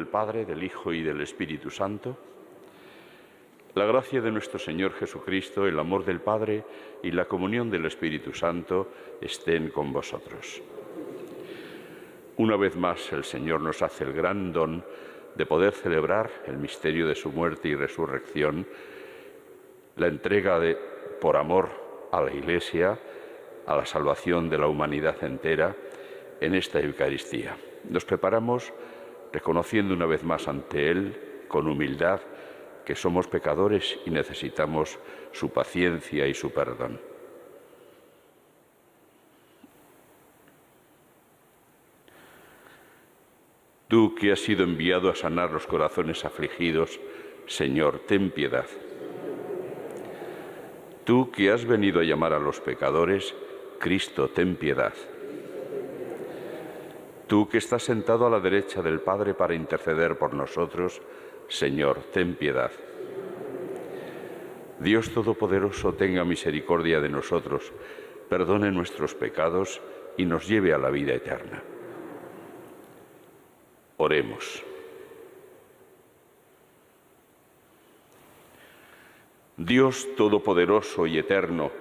Padre, del Hijo y del Espíritu Santo, la gracia de nuestro Señor Jesucristo, el amor del Padre y la comunión del Espíritu Santo estén con vosotros. Una vez más el Señor nos hace el gran don de poder celebrar el misterio de su muerte y resurrección, la entrega por amor a la Iglesia, a la salvación de la humanidad entera en esta Eucaristía. Nos preparamos reconociendo una vez más ante Él, con humildad, que somos pecadores y necesitamos su paciencia y su perdón. Tú que has sido enviado a sanar los corazones afligidos, Señor, ten piedad. Tú que has venido a llamar a los pecadores, Cristo, ten piedad. Tú que estás sentado a la derecha del Padre para interceder por nosotros, Señor, ten piedad. Dios Todopoderoso, tenga misericordia de nosotros, perdone nuestros pecados y nos lleve a la vida eterna. Oremos. Dios Todopoderoso y Eterno,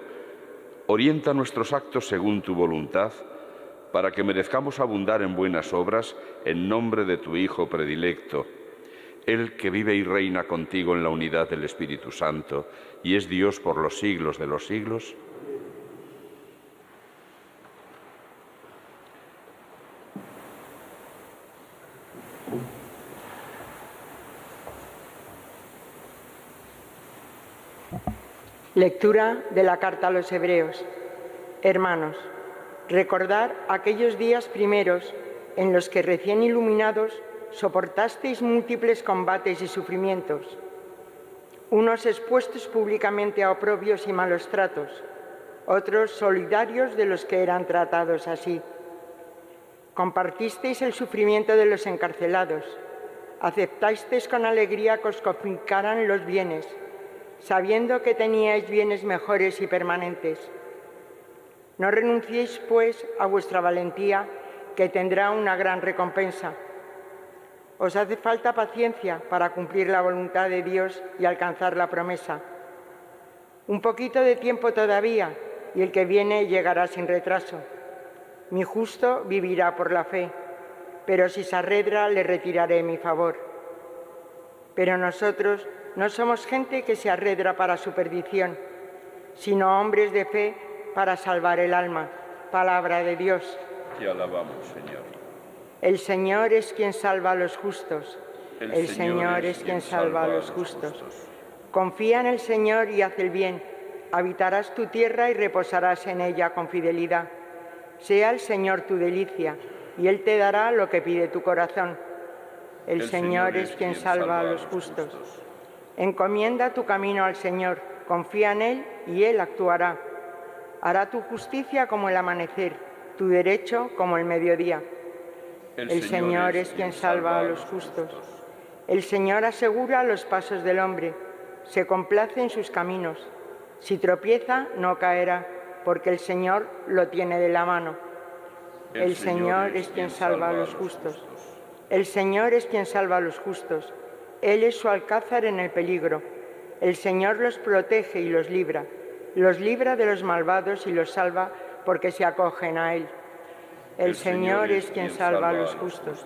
orienta nuestros actos según tu voluntad, para que merezcamos abundar en buenas obras en nombre de tu Hijo predilecto, Él que vive y reina contigo en la unidad del Espíritu Santo y es Dios por los siglos de los siglos. Lectura de la Carta a los Hebreos. Hermanos, recordad aquellos días primeros en los que recién iluminados soportasteis múltiples combates y sufrimientos, unos expuestos públicamente a oprobios y malos tratos, otros solidarios de los que eran tratados así. Compartisteis el sufrimiento de los encarcelados, aceptasteis con alegría que os confiscaran los bienes, sabiendo que teníais bienes mejores y permanentes. No renunciéis, pues, a vuestra valentía, que tendrá una gran recompensa. Os hace falta paciencia para cumplir la voluntad de Dios y alcanzar la promesa. Un poquito de tiempo todavía, y el que viene llegará sin retraso. Mi justo vivirá por la fe, pero si se arredra, le retiraré mi favor. Pero nosotros no somos gente que se arredra para su perdición, sino hombres de fe para salvar el alma. Palabra de Dios. Te alabamos, Señor. El Señor es quien salva a los justos. El Señor es quien salva a los justos. Confía en el Señor y haz el bien. Habitarás tu tierra y reposarás en ella con fidelidad. Sea el Señor tu delicia, y Él te dará lo que pide tu corazón. El Señor es quien salva a los justos. Encomienda tu camino al Señor, confía en Él y Él actuará. Hará tu justicia como el amanecer, tu derecho como el mediodía. El Señor es quien salva a los justos. El Señor asegura los pasos del hombre, se complace en sus caminos. Si tropieza, no caerá, porque el Señor lo tiene de la mano. El Señor es quien salva a los justos. El Señor es quien salva a los justos. Él es su alcázar en el peligro. El Señor los protege y los libra de los malvados y los salva porque se acogen a Él. El Señor es quien salva a los justos.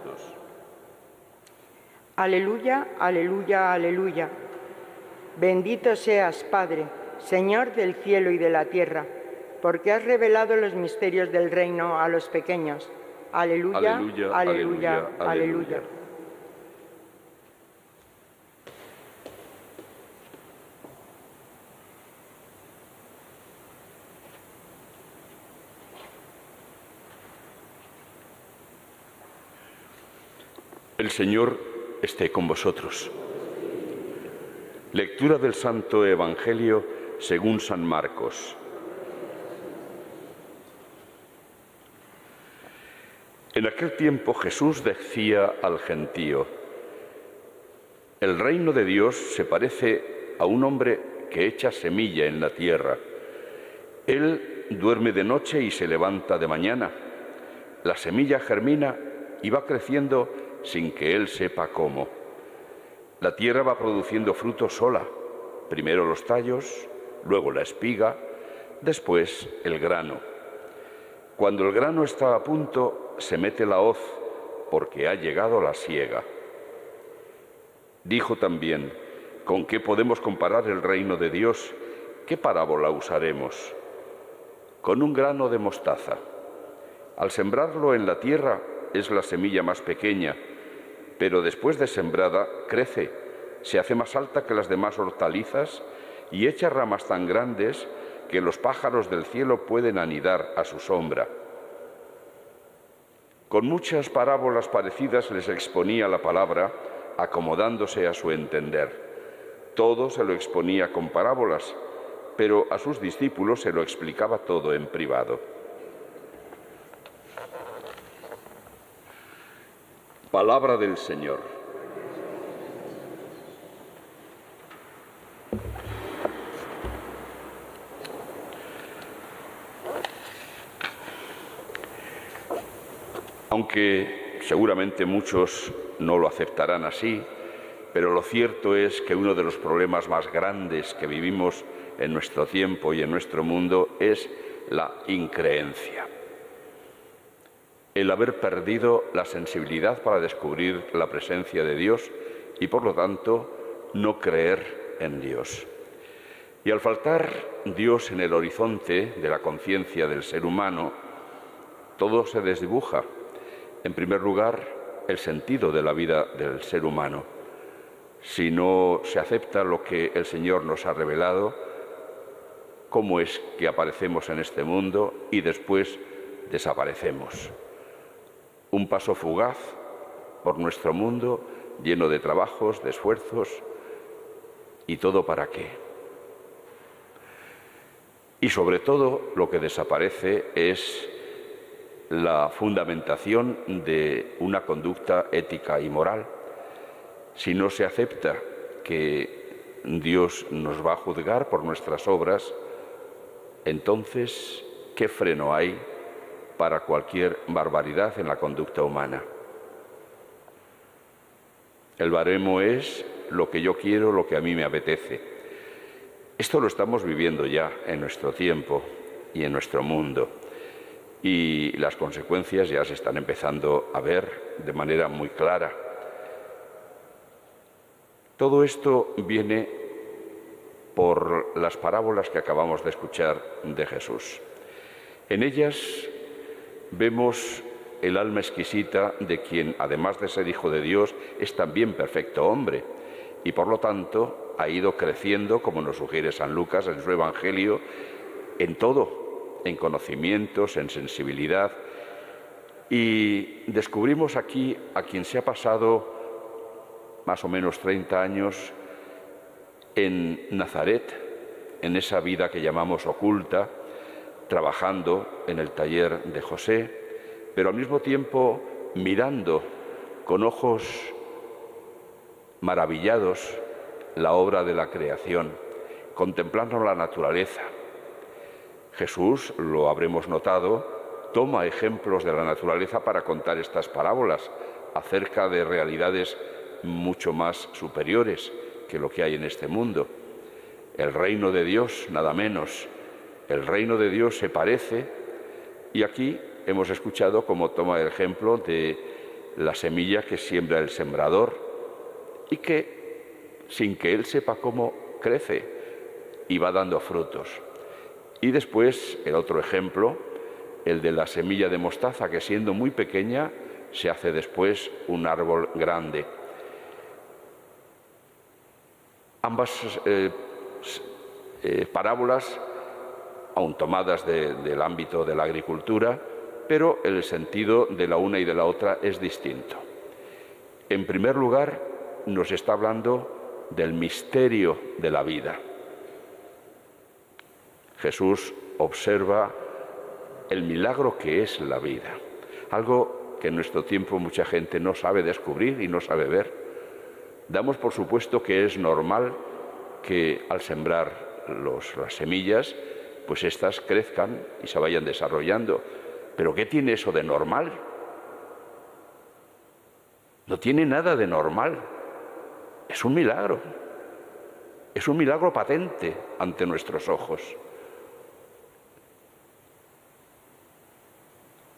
Aleluya, aleluya, aleluya. Bendito seas, Padre, Señor del cielo y de la tierra, porque has revelado los misterios del reino a los pequeños. Aleluya, aleluya, aleluya, aleluya. El Señor esté con vosotros. Lectura del Santo Evangelio según San Marcos. En aquel tiempo Jesús decía al gentío: el reino de Dios se parece a un hombre que echa semilla en la tierra. Él duerme de noche y se levanta de mañana. La semilla germina y va creciendo sin que él sepa cómo. La tierra va produciendo fruto sola, primero los tallos, luego la espiga, después el grano. Cuando el grano está a punto, se mete la hoz, porque ha llegado la siega. Dijo también: ¿con qué podemos comparar el reino de Dios? ¿Qué parábola usaremos? Con un grano de mostaza. Al sembrarlo en la tierra es la semilla más pequeña, pero después de sembrada crece, se hace más alta que las demás hortalizas y echa ramas tan grandes que los pájaros del cielo pueden anidar a su sombra. Con muchas parábolas parecidas les exponía la palabra, acomodándose a su entender. Todo se lo exponía con parábolas, pero a sus discípulos se lo explicaba todo en privado. Palabra del Señor. Aunque seguramente muchos no lo aceptarán así, pero lo cierto es que uno de los problemas más grandes que vivimos en nuestro tiempo y en nuestro mundo es la increencia. El haber perdido la sensibilidad para descubrir la presencia de Dios y, por lo tanto, no creer en Dios. Y al faltar Dios en el horizonte de la conciencia del ser humano, todo se desdibuja. En primer lugar, el sentido de la vida del ser humano. Si no se acepta lo que el Señor nos ha revelado, cómo es que aparecemos en este mundo y después desaparecemos. Un paso fugaz por nuestro mundo, lleno de trabajos, de esfuerzos, ¿y todo para qué? Y sobre todo lo que desaparece es la fundamentación de una conducta ética y moral. Si no se acepta que Dios nos va a juzgar por nuestras obras, entonces, ¿qué freno hay para cualquier barbaridad en la conducta humana? El baremo es lo que yo quiero, lo que a mí me apetece. Esto lo estamos viviendo ya en nuestro tiempo y en nuestro mundo. Y las consecuencias ya se están empezando a ver de manera muy clara. Todo esto viene por las parábolas que acabamos de escuchar de Jesús. En ellas vemos el alma exquisita de quien, además de ser hijo de Dios, es también perfecto hombre y, por lo tanto, ha ido creciendo, como nos sugiere San Lucas en su Evangelio, en todo, en conocimientos, en sensibilidad. Y descubrimos aquí a quien se ha pasado más o menos 30 años en Nazaret, en esa vida que llamamos oculta, trabajando en el taller de José, pero al mismo tiempo mirando con ojos maravillados la obra de la creación, contemplando la naturaleza. Jesús, lo habremos notado, toma ejemplos de la naturaleza para contar estas parábolas acerca de realidades mucho más superiores que lo que hay en este mundo. El reino de Dios, nada menos. El reino de Dios se parece, y aquí hemos escuchado cómo toma el ejemplo de la semilla que siembra el sembrador y que, sin que él sepa cómo, crece y va dando frutos. Y después el otro ejemplo, el de la semilla de mostaza, que siendo muy pequeña se hace después un árbol grande. Ambas parábolas, aun tomadas del ámbito de la agricultura, pero el sentido de la una y de la otra es distinto. En primer lugar, nos está hablando del misterio de la vida. Jesús observa el milagro que es la vida, algo que en nuestro tiempo mucha gente no sabe descubrir y no sabe ver. Damos por supuesto que es normal que al sembrar las semillas, pues éstas crezcan y se vayan desarrollando. ¿Pero qué tiene eso de normal? No tiene nada de normal. Es un milagro. Es un milagro patente ante nuestros ojos.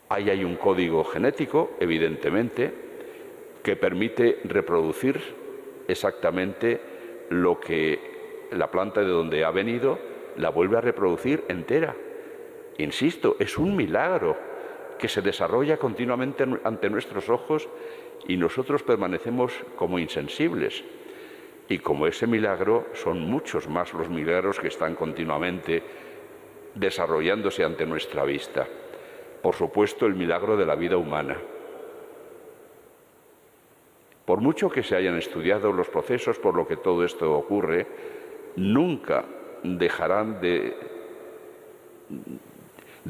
Ahí hay un código genético, evidentemente, que permite reproducir exactamente lo que la planta de donde ha venido la vuelve a reproducir entera. Insisto, es un milagro que se desarrolla continuamente ante nuestros ojos y nosotros permanecemos como insensibles. Y como ese milagro, son muchos más los milagros que están continuamente desarrollándose ante nuestra vista. Por supuesto, el milagro de la vida humana. Por mucho que se hayan estudiado los procesos por lo que todo esto ocurre, nunca dejarán de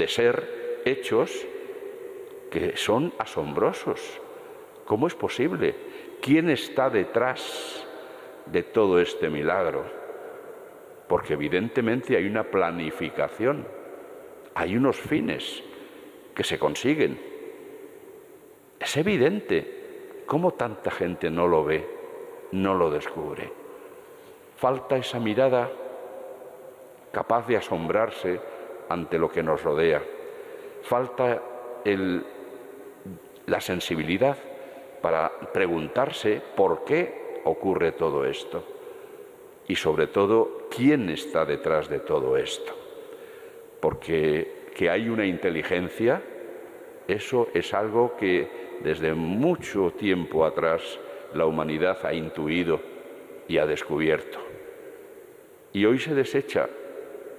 ser hechos que son asombrosos. ¿Cómo es posible? ¿Quién está detrás de todo este milagro? Porque evidentemente hay una planificación, hay unos fines que se consiguen. Es evidente. ¿Cómo tanta gente no lo ve, no lo descubre? Falta esa mirada capaz de asombrarse ante lo que nos rodea. Falta la sensibilidad para preguntarse por qué ocurre todo esto. Y sobre todo, ¿quién está detrás de todo esto? Porque que hay una inteligencia, eso es algo que desde mucho tiempo atrás la humanidad ha intuido y ha descubierto. Y hoy se desecha.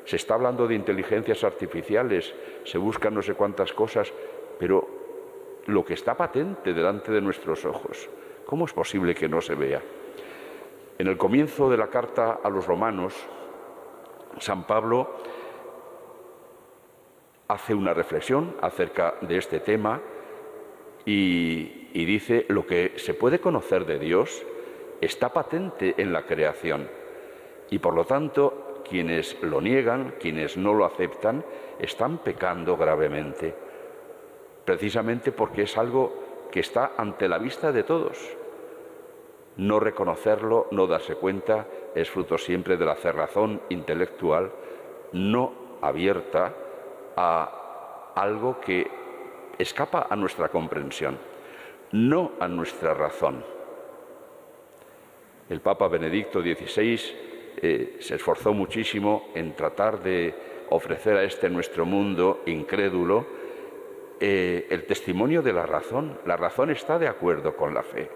Se está hablando de inteligencias artificiales, se buscan no sé cuántas cosas, pero lo que está patente delante de nuestros ojos, ¿cómo es posible que no se vea? En el comienzo de la carta a los romanos, San Pablo hace una reflexión acerca de este tema y dice: lo que se puede conocer de Dios está patente en la creación y por lo tanto quienes lo niegan, quienes no lo aceptan, están pecando gravemente, precisamente porque es algo que está ante la vista de todos. No reconocerlo, no darse cuenta, es fruto siempre de la cerrazón intelectual no abierta a algo que escapa a nuestra comprensión, no a nuestra razón. El Papa Benedicto XVI se esforzó muchísimo en tratar de ofrecer a este nuestro mundo incrédulo el testimonio de la razón. La razón está de acuerdo con la fe.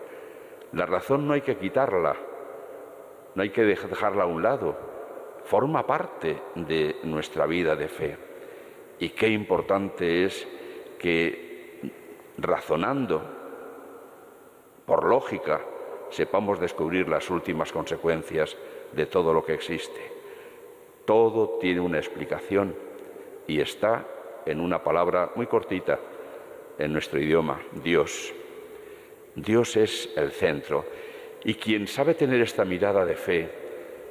La razón no hay que quitarla, no hay que dejarla a un lado. Forma parte de nuestra vida de fe. Y qué importante es que, razonando por lógica, sepamos descubrir las últimas consecuencias de todo lo que existe. Todo tiene una explicación y está en una palabra muy cortita en nuestro idioma: Dios. Dios es el centro, y quien sabe tener esta mirada de fe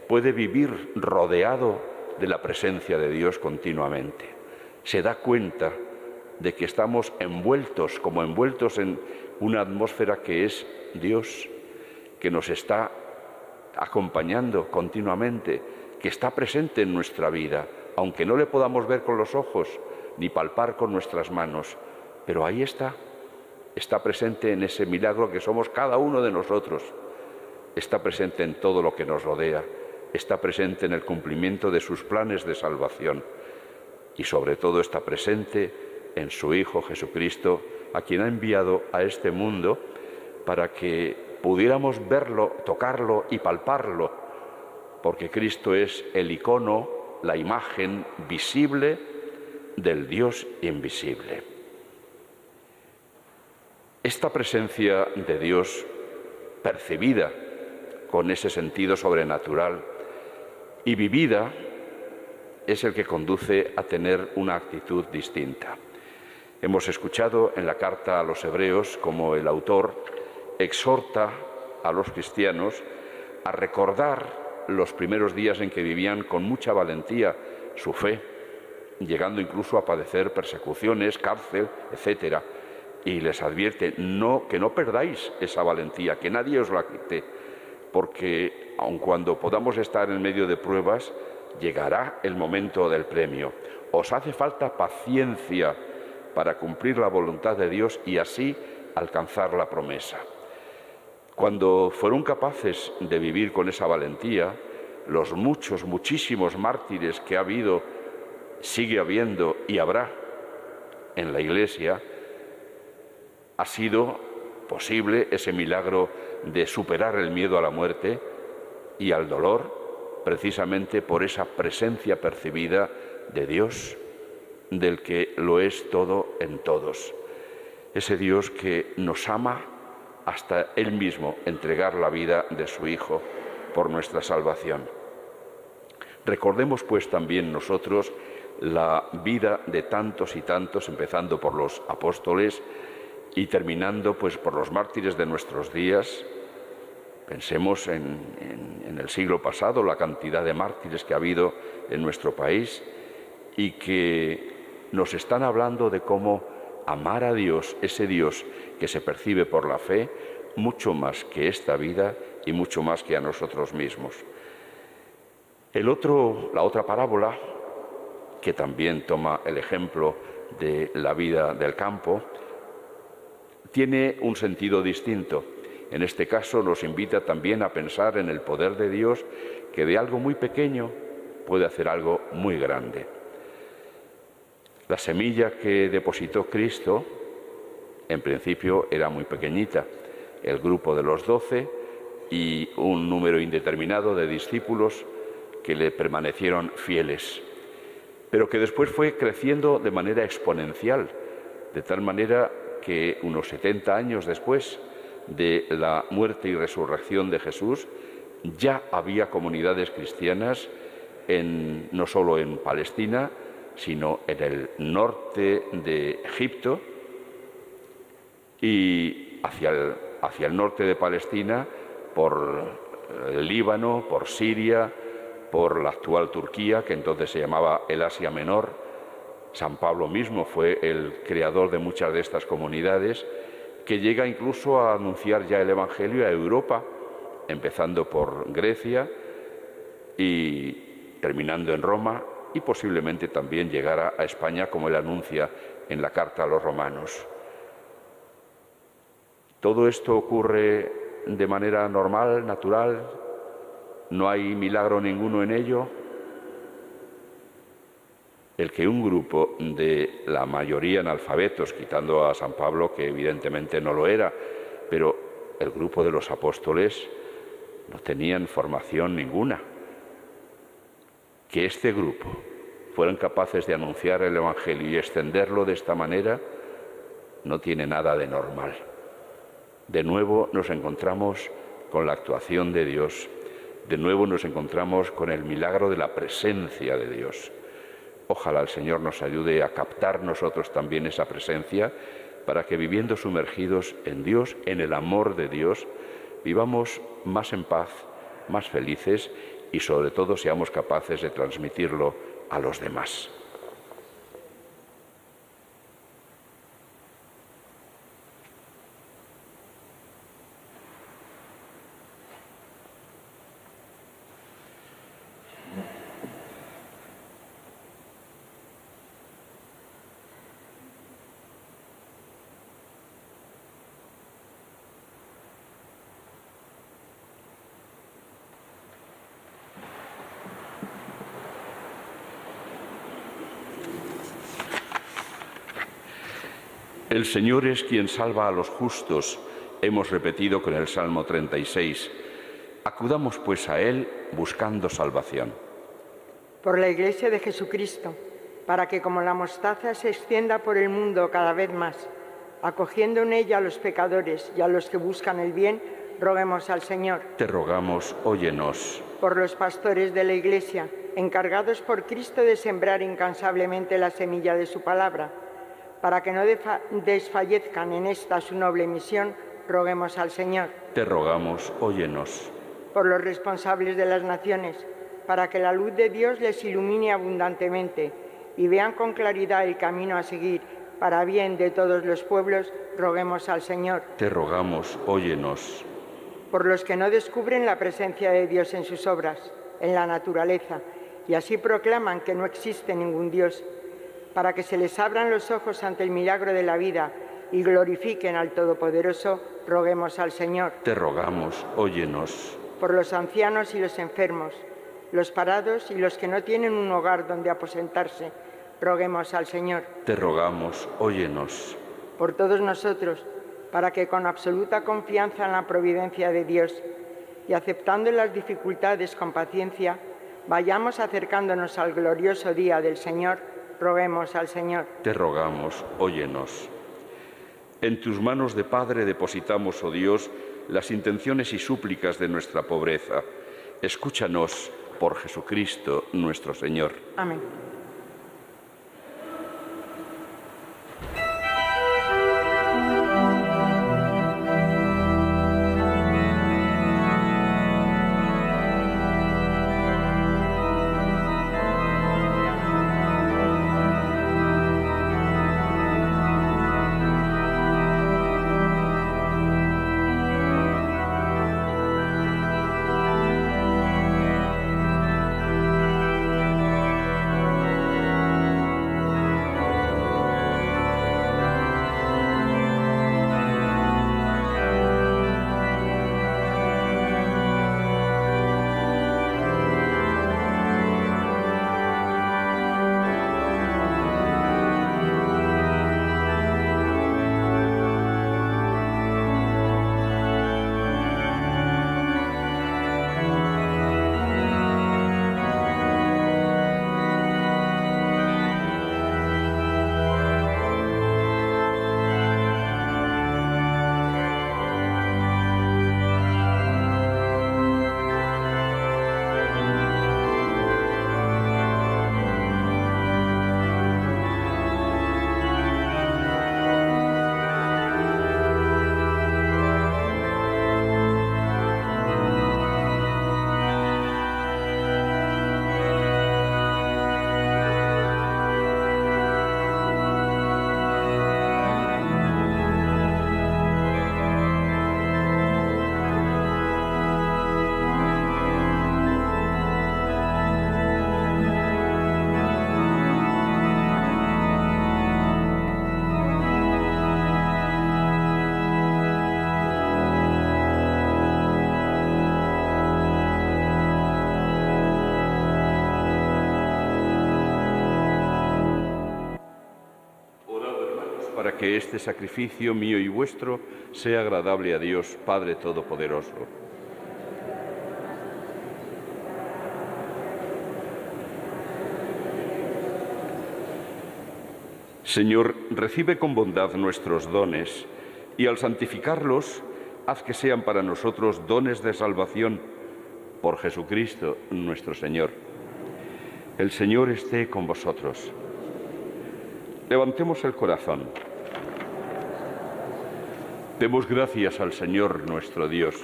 puede vivir rodeado de la presencia de Dios continuamente. Se da cuenta de que estamos envueltos, como envueltos en una atmósfera que es Dios, que nos está acompañando continuamente, que está presente en nuestra vida, aunque no le podamos ver con los ojos ni palpar con nuestras manos, pero ahí está presente en ese milagro que somos cada uno de nosotros, está presente en todo lo que nos rodea, está presente en el cumplimiento de sus planes de salvación y sobre todo está presente en su Hijo Jesucristo, a quien ha enviado a este mundo para que pudiéramos verlo, tocarlo y palparlo, porque Cristo es el icono, la imagen visible del Dios invisible. Esta presencia de Dios, percibida con ese sentido sobrenatural y vivida, es el que conduce a tener una actitud distinta. Hemos escuchado en la carta a los Hebreos cómo el autor exhorta a los cristianos a recordar los primeros días en que vivían con mucha valentía su fe, llegando incluso a padecer persecuciones, cárcel, etc. y les advierte que no perdáis esa valentía, que nadie os la quite, porque aun cuando podamos estar en medio de pruebas, llegará el momento del premio. Os hace falta paciencia para cumplir la voluntad de Dios y así alcanzar la promesa. Cuando fueron capaces de vivir con esa valentía, los muchísimos mártires que ha habido, sigue habiendo y habrá en la Iglesia, ha sido posible ese milagro de superar el miedo a la muerte y al dolor, precisamente por esa presencia percibida de Dios, del que lo es todo en todos. Ese Dios que nos ama hasta Él mismo entregar la vida de su Hijo por nuestra salvación. Recordemos pues también nosotros la vida de tantos y tantos, empezando por los apóstoles y terminando pues por los mártires de nuestros días. Pensemos en el siglo pasado, la cantidad de mártires que ha habido en nuestro país y que nos están hablando de cómo amar a Dios, ese Dios que se percibe por la fe, mucho más que esta vida y mucho más que a nosotros mismos. La otra parábola, que también toma el ejemplo de la vida del campo, tiene un sentido distinto. En este caso nos invita también a pensar en el poder de Dios, que de algo muy pequeño puede hacer algo muy grande. La semilla que depositó Cristo, en principio, era muy pequeñita. El grupo de los 12 y un número indeterminado de discípulos que le permanecieron fieles, pero que después fue creciendo de manera exponencial, de tal manera que unos 70 años después de la muerte y resurrección de Jesús, ya había comunidades cristianas no solo en Palestina, sino en el norte de Egipto y hacia el norte de Palestina, por el Líbano, por Siria, por la actual Turquía, que entonces se llamaba el Asia Menor. San Pablo mismo fue el creador de muchas de estas comunidades, que llega incluso a anunciar ya el Evangelio a Europa, empezando por Grecia y terminando en Roma, y posiblemente también llegara a España, como él anuncia en la carta a los romanos. Todo esto ocurre de manera normal, natural, no hay milagro ninguno en ello. El que un grupo de la mayoría analfabetos, quitando a San Pablo, que evidentemente no lo era, pero el grupo de los apóstoles no tenían formación ninguna, que este grupo fueran capaces de anunciar el Evangelio y extenderlo de esta manera, no tiene nada de normal. De nuevo nos encontramos con la actuación de Dios, de nuevo nos encontramos con el milagro de la presencia de Dios. Ojalá el Señor nos ayude a captar nosotros también esa presencia, para que viviendo sumergidos en Dios, en el amor de Dios, vivamos más en paz, más felices y sobre todo seamos capaces de transmitirlo a los demás. El Señor es quien salva a los justos, hemos repetido con el Salmo 36. Acudamos pues a Él buscando salvación. Por la Iglesia de Jesucristo, para que como la mostaza se extienda por el mundo cada vez más, acogiendo en ella a los pecadores y a los que buscan el bien, roguemos al Señor. Te rogamos, óyenos. Por los pastores de la Iglesia, encargados por Cristo de sembrar incansablemente la semilla de su palabra, para que no desfallezcan en esta su noble misión, roguemos al Señor. Te rogamos, óyenos. Por los responsables de las naciones, para que la luz de Dios les ilumine abundantemente y vean con claridad el camino a seguir para bien de todos los pueblos, roguemos al Señor. Te rogamos, óyenos. Por los que no descubren la presencia de Dios en sus obras, en la naturaleza, y así proclaman que no existe ningún Dios, para que se les abran los ojos ante el milagro de la vida y glorifiquen al Todopoderoso, roguemos al Señor. Te rogamos, óyenos. Por los ancianos y los enfermos, los parados y los que no tienen un hogar donde aposentarse, roguemos al Señor. Te rogamos, óyenos. Por todos nosotros, para que con absoluta confianza en la providencia de Dios y aceptando las dificultades con paciencia, vayamos acercándonos al glorioso día del Señor, roguemos al Señor. Te rogamos, óyenos. En tus manos de Padre depositamos, oh Dios, las intenciones y súplicas de nuestra pobreza. Escúchanos por Jesucristo nuestro Señor. Amén. Para que este sacrificio mío y vuestro sea agradable a Dios, Padre Todopoderoso. Señor, recibe con bondad nuestros dones y al santificarlos, haz que sean para nosotros dones de salvación por Jesucristo nuestro Señor. El Señor esté con vosotros. Levantemos el corazón. Demos gracias al Señor nuestro Dios.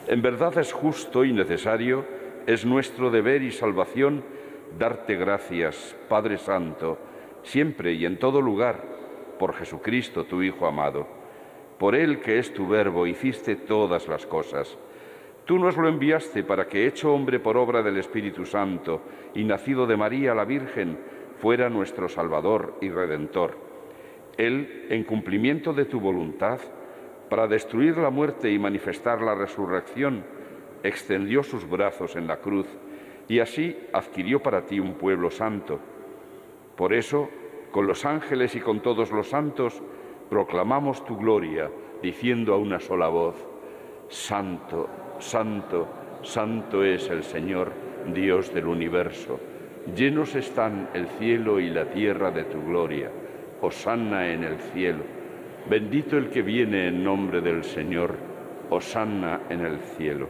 En verdad es justo y necesario, es nuestro deber y salvación darte gracias, Padre Santo, siempre y en todo lugar, por Jesucristo, tu Hijo amado. Por Él, que es tu Verbo, hiciste todas las cosas. Tú nos lo enviaste para que, hecho hombre por obra del Espíritu Santo y nacido de María la Virgen, fuera nuestro Salvador y Redentor. Él, en cumplimiento de tu voluntad, para destruir la muerte y manifestar la resurrección, extendió sus brazos en la cruz y así adquirió para ti un pueblo santo. Por eso, con los ángeles y con todos los santos, proclamamos tu gloria, diciendo a una sola voz: Santo, Santo, Santo es el Señor, Dios del universo. Llenos están el cielo y la tierra de tu gloria. Hosanna en el cielo. Bendito el que viene en nombre del Señor. Hosanna en el cielo.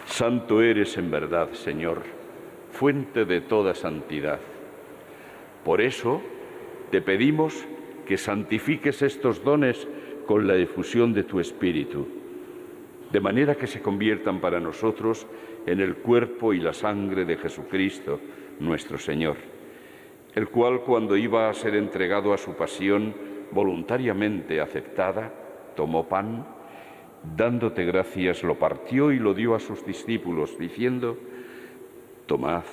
Santo eres en verdad, Señor, fuente de toda santidad. Por eso te pedimos que santifiques estos dones con la difusión de tu Espíritu, de manera que se conviertan para nosotros en el cuerpo y la sangre de Jesucristo, nuestro Señor. el cual, cuando iba a ser entregado a su pasión voluntariamente aceptada, tomó pan, dándote gracias, lo partió y lo dio a sus discípulos, diciendo: tomad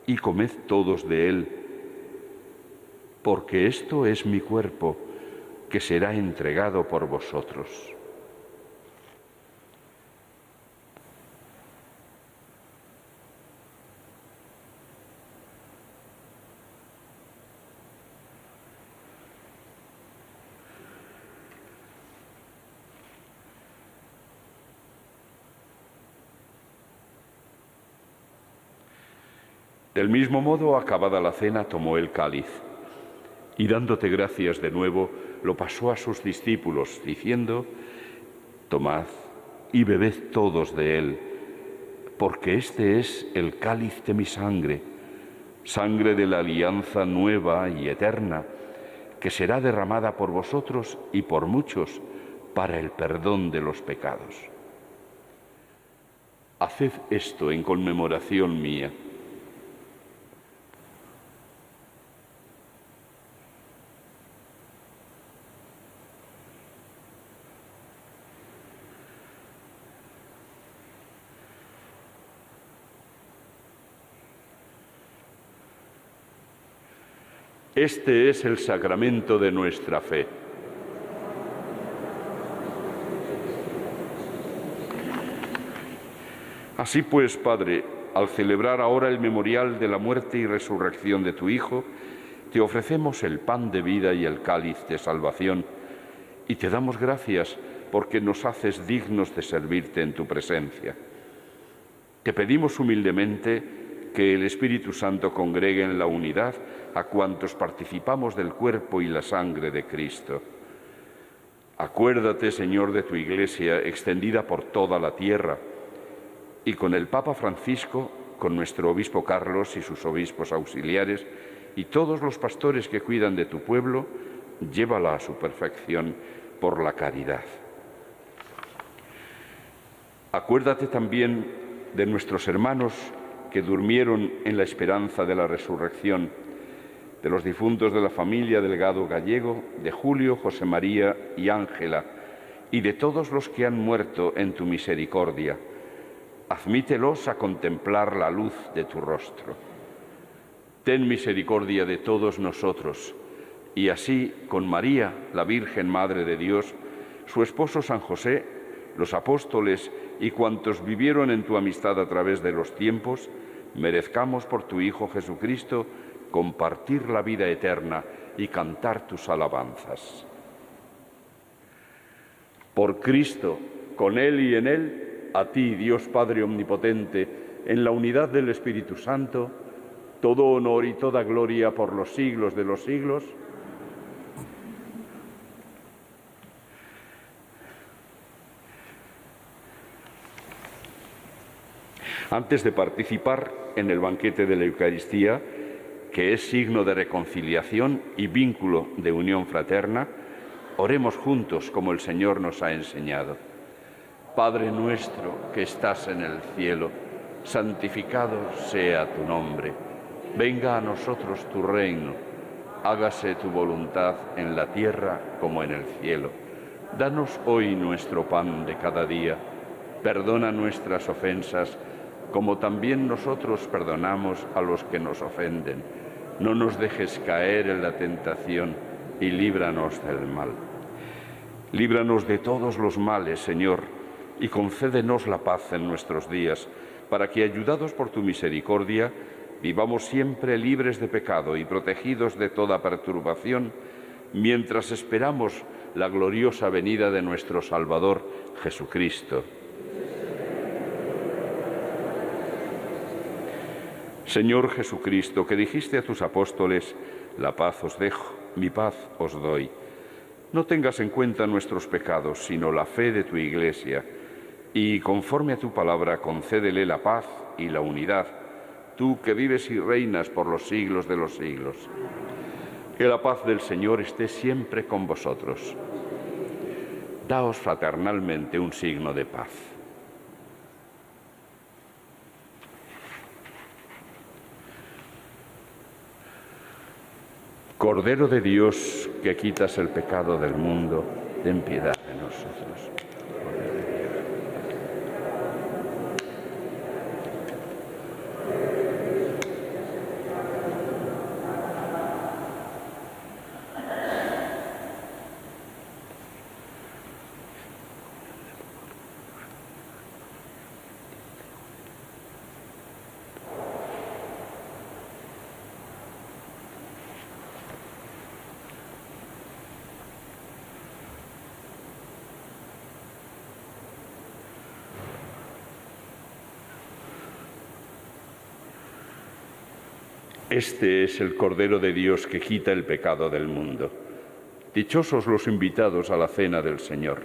y comed todos de él, porque esto es mi cuerpo, que será entregado por vosotros. Del mismo modo, acabada la cena, tomó el cáliz y, dándote gracias de nuevo, lo pasó a sus discípulos, diciendo: tomad y bebed todos de él, porque este es el cáliz de mi sangre, sangre de la alianza nueva y eterna, que será derramada por vosotros y por muchos para el perdón de los pecados. Haced esto en conmemoración mía. Este es el sacramento de nuestra fe. Así pues, Padre, al celebrar ahora el memorial de la muerte y resurrección de tu Hijo, te ofrecemos el pan de vida y el cáliz de salvación, y te damos gracias porque nos haces dignos de servirte en tu presencia. Te pedimos humildemente que el Espíritu Santo congregue en la unidad a cuantos participamos del cuerpo y la sangre de Cristo. Acuérdate, Señor, de tu Iglesia extendida por toda la tierra, y con el Papa Francisco, con nuestro obispo Carlos y sus obispos auxiliares, y todos los pastores que cuidan de tu pueblo, llévala a su perfección por la caridad. Acuérdate también de nuestros hermanos que durmieron en la esperanza de la resurrección, de los difuntos de la familia Delgado Gallego, de Julio, José María y Ángela, y de todos los que han muerto en tu misericordia. Admítelos a contemplar la luz de tu rostro. Ten misericordia de todos nosotros, y así, con María, la Virgen Madre de Dios, su esposo San José, los apóstoles y cuantos vivieron en tu amistad a través de los tiempos, merezcamos por tu Hijo Jesucristo compartir la vida eterna y cantar tus alabanzas. Por Cristo, con Él y en Él, a ti, Dios Padre Omnipotente, en la unidad del Espíritu Santo, todo honor y toda gloria por los siglos de los siglos. Antes de participar en el banquete de la Eucaristía, que es signo de reconciliación y vínculo de unión fraterna, oremos juntos como el Señor nos ha enseñado. Padre nuestro que estás en el cielo, santificado sea tu nombre. Venga a nosotros tu reino. Hágase tu voluntad en la tierra como en el cielo. Danos hoy nuestro pan de cada día. Perdona nuestras ofensas, como también nosotros perdonamos a los que nos ofenden. No nos dejes caer en la tentación y líbranos del mal. Líbranos de todos los males, Señor, y concédenos la paz en nuestros días, para que, ayudados por tu misericordia, vivamos siempre libres de pecado y protegidos de toda perturbación, mientras esperamos la gloriosa venida de nuestro Salvador, Jesucristo. Señor Jesucristo, que dijiste a tus apóstoles: la paz os dejo, mi paz os doy. No tengas en cuenta nuestros pecados, sino la fe de tu Iglesia, y conforme a tu palabra concédele la paz y la unidad, tú que vives y reinas por los siglos de los siglos. Que la paz del Señor esté siempre con vosotros. Daos fraternalmente un signo de paz. Cordero de Dios, que quitas el pecado del mundo, ten piedad de nosotros. Este es el Cordero de Dios que quita el pecado del mundo. Dichosos los invitados a la cena del Señor.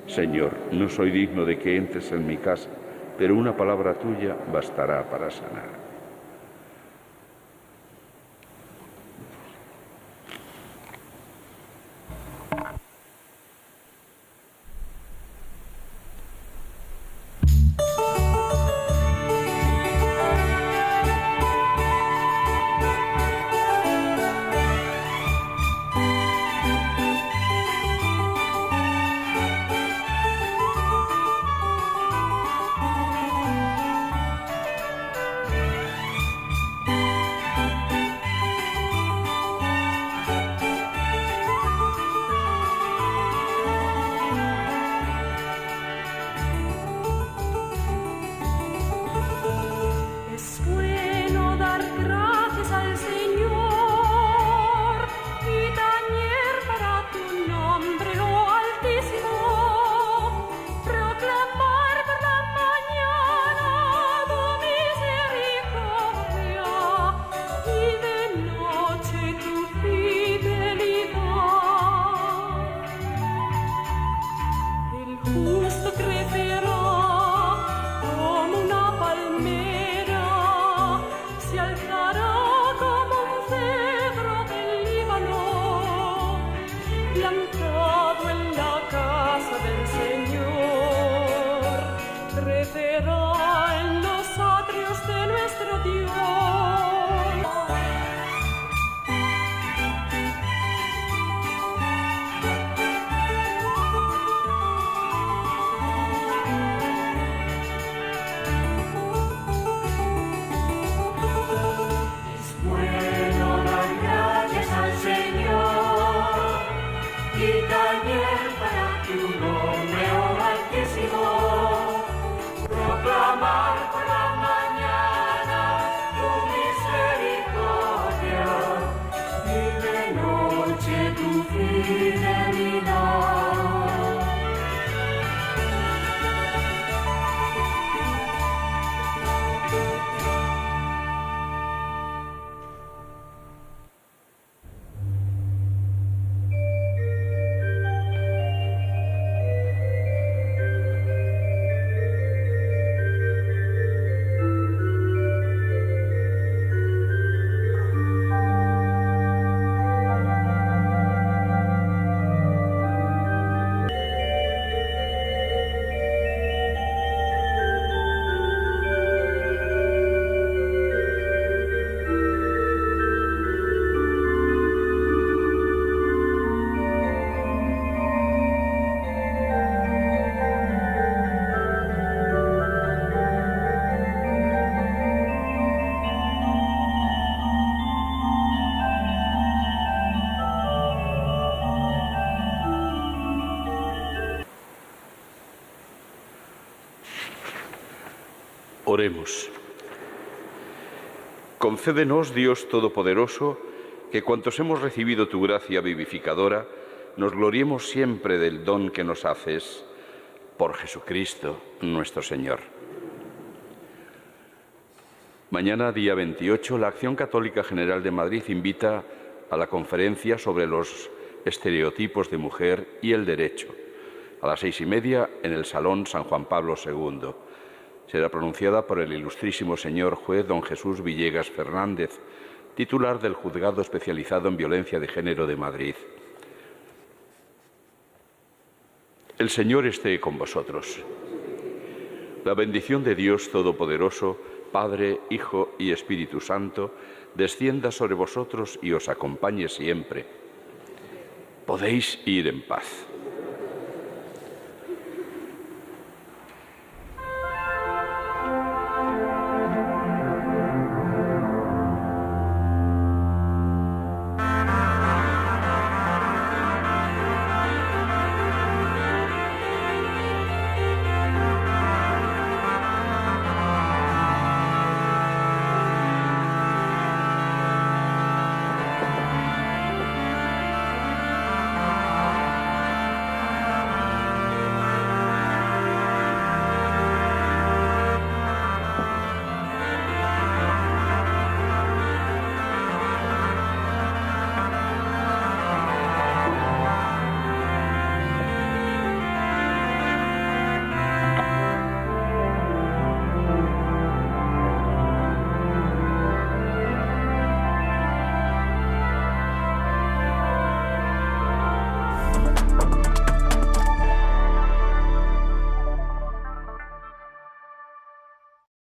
Señor, no soy digno de que entres en mi casa, pero una palabra tuya bastará para sanar. Oremos. Concédenos, Dios Todopoderoso, que cuantos hemos recibido tu gracia vivificadora, nos gloriemos siempre del don que nos haces, por Jesucristo nuestro Señor. Mañana, día 28, la Acción Católica General de Madrid invita a la conferencia sobre los estereotipos de mujer y el derecho, a las 6:30 en el Salón San Juan Pablo II. Será pronunciada por el ilustrísimo señor juez don Jesús Villegas Fernández, titular del Juzgado Especializado en Violencia de Género de Madrid. El Señor esté con vosotros. La bendición de Dios Todopoderoso, Padre, Hijo y Espíritu Santo, descienda sobre vosotros y os acompañe siempre. Podéis ir en paz.